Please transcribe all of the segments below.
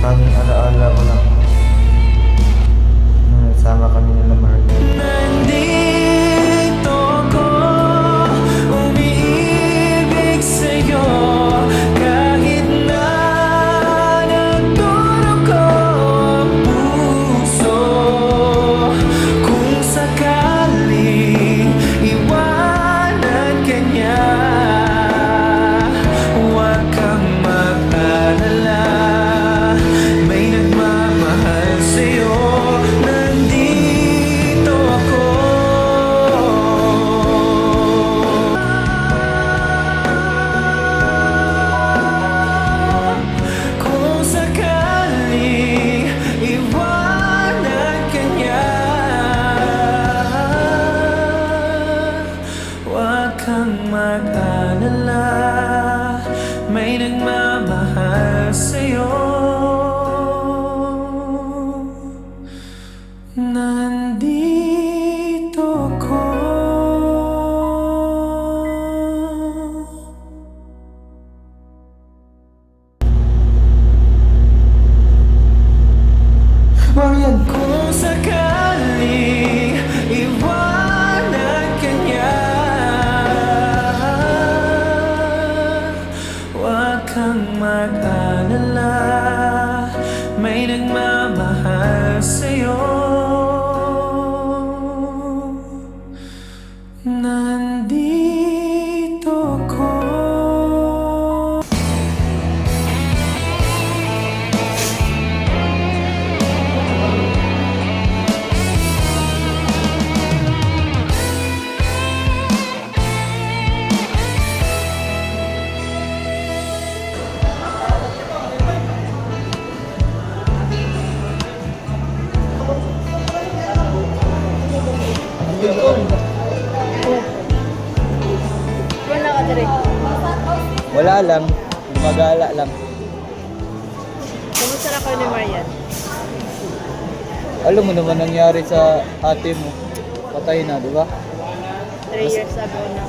Ang alaala ko lang nung nagsama kami nila Marlon. Nandito ko, umiibig sa'yo, kahit na nagdurugo ang puso. Kung sakaling iwanan ka niya, huwag kang mag-alala, may nagmamahal sa'yo. Nandito ako. Kung sakaling iwanan ka niya, huwag kang mag-alala, may nagmamahal sa'yo. Nandito ko. Marian! Kung sakaling iwanan ka niya, huwag kang mag-alala, may nagmamahal sa'yo. Nandito ko. Wala lang, gumagala lang. Kumusta na kayo ni Marian? Alam mo naman nangyari sa ate mo. Patay na, di ba? 3 years ago na.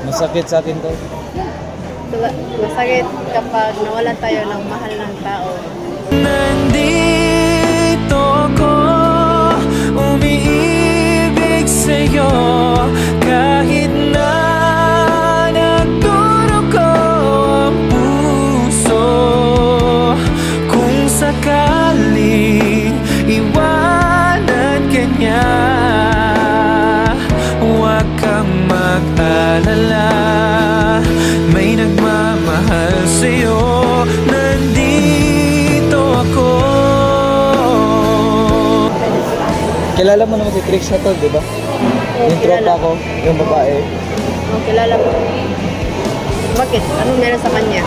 Masakit sa akin to. Masakit kapag nawalan tayo ng mahal ng tao. Nandito ko, umiibig sa'yo, kahit na nagdurugo ang puso. Kung sakaling iwanan ka niya, huwag kang mag-alala, may nagmamahal sa'yo. Nandito ako. Kilala mo naman si Trix na to, di ba? Yung tropa ko, yung babae. Oh, kilala mo. Bakit? Anong meron sa kanya?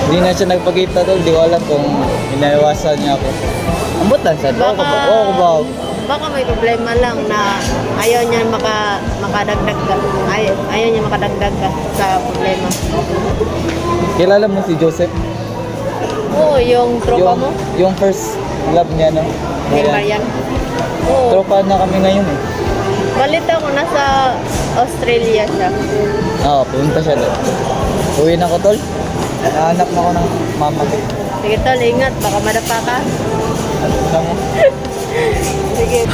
Hindi na siya nagpakita tol, di ko alam kung inayawasan niya ako. Ambot lang siya, oo ko ba? Baka may problema lang na ayaw niya makadagdag ka. Ayaw niya makadagdag ka sa problema. Kilala mo si Joseph? Oo, yung tropa mo? Yung first love niya, no? Ni Marian. Oo. Tropa na kami ngayon eh. Balita ko nasa Australia siya. Oo, pumunta siya doon. Uwi na ko tol. Nahanap na ako ng mama ko. Sige tol, ingat. Baka madapa ka. Alam mo? Sige.